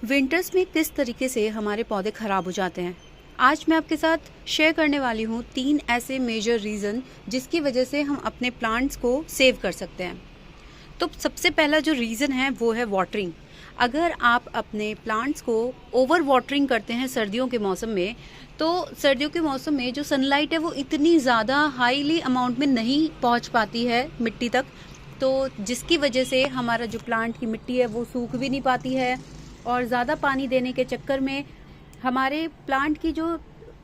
Winters में किस तरीके से हमारे पौधे ख़राब हो जाते हैं। आज मैं आपके साथ शेयर करने वाली हूँ 3 ऐसे मेजर रीज़न जिसकी वजह से हम अपने प्लांट्स को सेव कर सकते हैं। तो सबसे पहला जो रीज़न है वो है वाटरिंग। अगर आप अपने प्लांट्स को ओवर वाटरिंग करते हैं सर्दियों के मौसम में, तो सर्दियों के मौसम में जो सनलाइट है वो इतनी ज़्यादा हाईली अमाउंट में नहीं पहुँच पाती है मिट्टी तक, तो जिसकी वजह से हमारा जो प्लांट की मिट्टी है वो सूख भी नहीं पाती है और ज़्यादा पानी देने के चक्कर में हमारे प्लांट की जो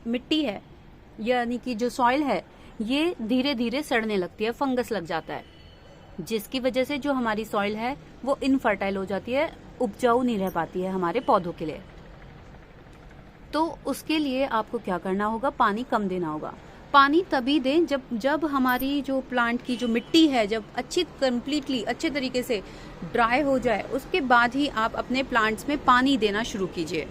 मिट्टी है यानी कि जो सॉइल है ये धीरे धीरे सड़ने लगती है, फंगस लग जाता है, जिसकी वजह से जो हमारी सॉइल है वो इनफर्टाइल हो जाती है, उपजाऊ नहीं रह पाती है हमारे पौधों के लिए। तो उसके लिए आपको क्या करना होगा, पानी कम देना होगा। पानी तभी दें जब हमारी जो प्लांट की जो मिट्टी है जब कंप्लीटली अच्छे तरीके से ड्राई हो जाए, उसके बाद ही आप अपने प्लांट्स में पानी देना शुरू कीजिए।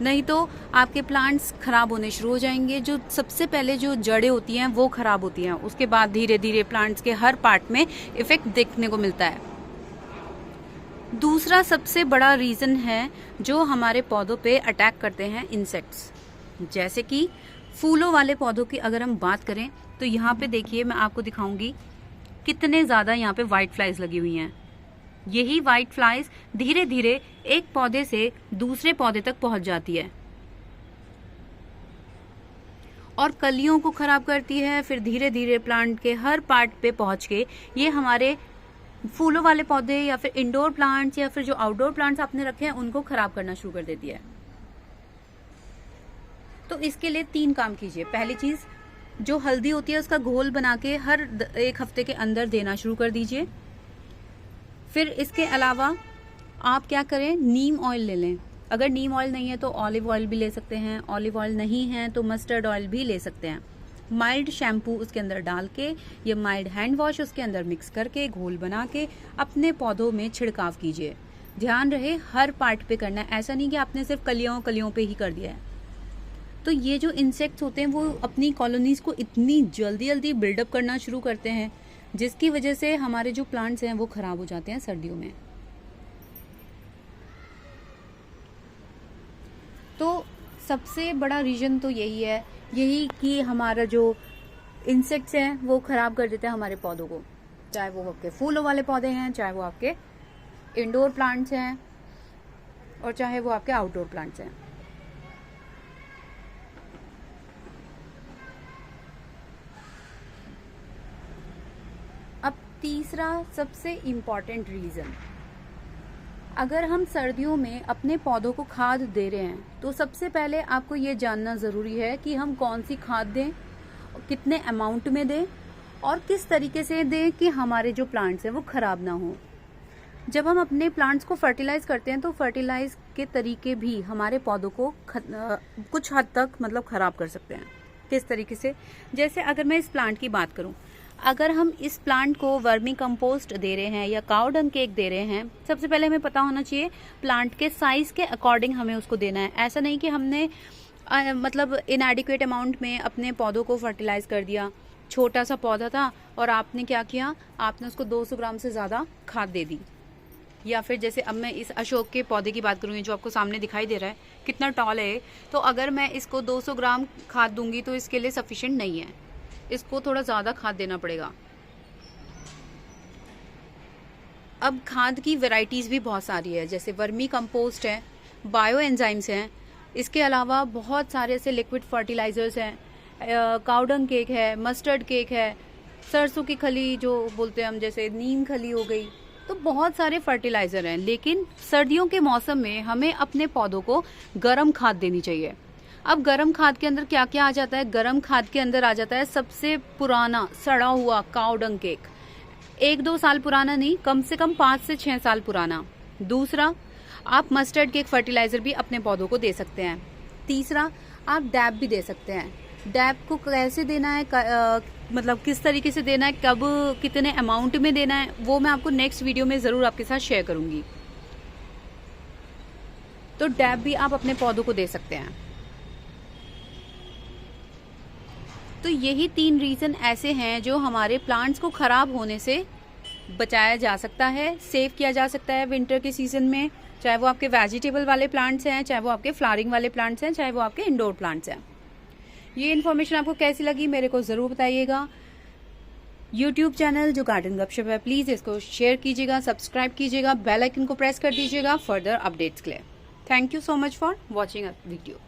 नहीं तो आपके प्लांट्स खराब होने शुरू हो जाएंगे। जो सबसे पहले जो जड़ें होती हैं वो खराब होती हैं, उसके बाद धीरे धीरे प्लांट्स के हर पार्ट में इफेक्ट देखने को मिलता है। दूसरा सबसे बड़ा रीज़न है जो हमारे पौधों पे अटैक करते हैं इंसेक्ट्स। जैसे कि फूलों वाले पौधों की अगर हम बात करें तो यहाँ पे देखिए, मैं आपको दिखाऊंगी कितने ज़्यादा यहाँ पे वाइट फ्लाइज लगी हुई हैं। यही वाइट फ्लाइज धीरे धीरे एक पौधे से दूसरे पौधे तक पहुंच जाती है और कलियों को खराब करती है, फिर धीरे धीरे प्लांट के हर पार्ट पे पहुंच के ये हमारे फूलों वाले पौधे या फिर इंडोर प्लांट्स या फिर जो आउटडोर प्लांट्स आपने रखे हैं उनको खराब करना शुरू कर देती है। तो इसके लिए 3 काम कीजिए। पहली चीज, जो हल्दी होती है उसका घोल बना के हर 1 हफ्ते के अंदर देना शुरू कर दीजिए। फिर इसके अलावा आप क्या करें, नीम ऑयल ले लें। अगर नीम ऑयल नहीं है तो ऑलिव ऑयल भी ले सकते हैं, ऑलिव ऑयल नहीं है तो मस्टर्ड ऑयल भी ले सकते हैं। माइल्ड शैम्पू उसके अंदर डाल के या माइल्ड हैंड वॉश उसके अंदर मिक्स करके घोल बना के अपने पौधों में छिड़काव कीजिए। ध्यान रहे हर पार्ट पे करना है, ऐसा नहीं कि आपने सिर्फ कलियों पे ही कर दिया है। तो ये जो इंसेक्ट्स होते हैं वो अपनी कॉलोनीज को इतनी जल्दी जल्दी बिल्डअप करना शुरू करते हैं, जिसकी वजह से हमारे जो प्लांट्स हैं वो खराब हो जाते हैं सर्दियों में। तो सबसे बड़ा रीजन तो यही कि हमारा जो इंसेक्ट्स हैं वो खराब कर देते हैं हमारे पौधों को, चाहे वो आपके फूलों वाले पौधे हैं, चाहे वो आपके इंडोर प्लांट्स हैं और चाहे वो आपके आउटडोर प्लांट्स हैं। अब तीसरा सबसे इम्पॉर्टेंट रीजन, अगर हम सर्दियों में अपने पौधों को खाद दे रहे हैं तो सबसे पहले आपको ये जानना ज़रूरी है कि हम कौन सी खाद दें, कितने अमाउंट में दें और किस तरीके से दें कि हमारे जो प्लांट्स हैं वो ख़राब ना हो। जब हम अपने प्लांट्स को फर्टिलाइज करते हैं तो फर्टिलाइज के तरीके भी हमारे पौधों को कुछ हद तक मतलब ख़राब कर सकते हैं। किस तरीके से, जैसे अगर मैं इस प्लांट की बात करूं, अगर हम इस प्लांट को वर्मी कंपोस्ट दे रहे हैं या काऊ डंग केक दे रहे हैं, सबसे पहले हमें पता होना चाहिए प्लांट के साइज के अकॉर्डिंग हमें उसको देना है। ऐसा नहीं कि हमने मतलब इनएडिक्वेट अमाउंट में अपने पौधों को फर्टिलाइज कर दिया। छोटा सा पौधा था और आपने क्या किया, आपने उसको 200 ग्राम से ज़्यादा खाद दे दी। या फिर जैसे अब मैं इस अशोक के पौधे की बात करूँगी जो आपको सामने दिखाई दे रहा है, कितना टॉल है, तो अगर मैं इसको 200 ग्राम खाद दूंगी तो इसके लिए सफिशिएंट नहीं है, इसको थोड़ा ज़्यादा खाद देना पड़ेगा। अब खाद की वैरायटीज़ भी बहुत सारी है, जैसे वर्मी कंपोस्ट है, बायो एंजाइम्स हैं, इसके अलावा बहुत सारे ऐसे लिक्विड फर्टिलाइजर्स हैं, काऊ डंग केक है, मस्टर्ड केक है, सरसों की खली जो बोलते हैं हम, जैसे नीम खली हो गई। तो बहुत सारे फर्टिलाइज़र हैं, लेकिन सर्दियों के मौसम में हमें अपने पौधों को गर्म खाद देनी चाहिए। अब गर्म खाद के अंदर क्या क्या आ जाता है, गर्म खाद के अंदर आ जाता है सबसे पुराना सड़ा हुआ काऊ डंग केक, 1-2 साल पुराना नहीं, कम से कम 5 से 6 साल पुराना। दूसरा, आप मस्टर्ड केक फर्टिलाइजर भी अपने पौधों को दे सकते हैं। तीसरा, आप डैप भी दे सकते हैं। डैप को कैसे देना है, मतलब किस तरीके से देना है, कब कितने अमाउंट में देना है, वो मैं आपको नेक्स्ट वीडियो में ज़रूर आपके साथ शेयर करूंगी। तो डैप भी आप अपने पौधों को दे सकते हैं। तो यही 3 रीज़न ऐसे हैं जो हमारे प्लांट्स को ख़राब होने से बचाया जा सकता है, सेव किया जा सकता है विंटर के सीज़न में। चाहे वो आपके वेजिटेबल वाले प्लांट्स हैं, चाहे वो आपके फ्लावरिंग वाले प्लांट्स हैं, चाहे वो आपके इंडोर प्लांट्स हैं। ये इन्फॉर्मेशन आपको कैसी लगी मेरे को ज़रूर बताइएगा। यूट्यूब चैनल जो गार्डन गपशप है, प्लीज़ इसको शेयर कीजिएगा, सब्सक्राइब कीजिएगा, बेल आइकन को प्रेस कर दीजिएगा फर्दर अपडेट्स के लिए। Thank you so much for watching a video.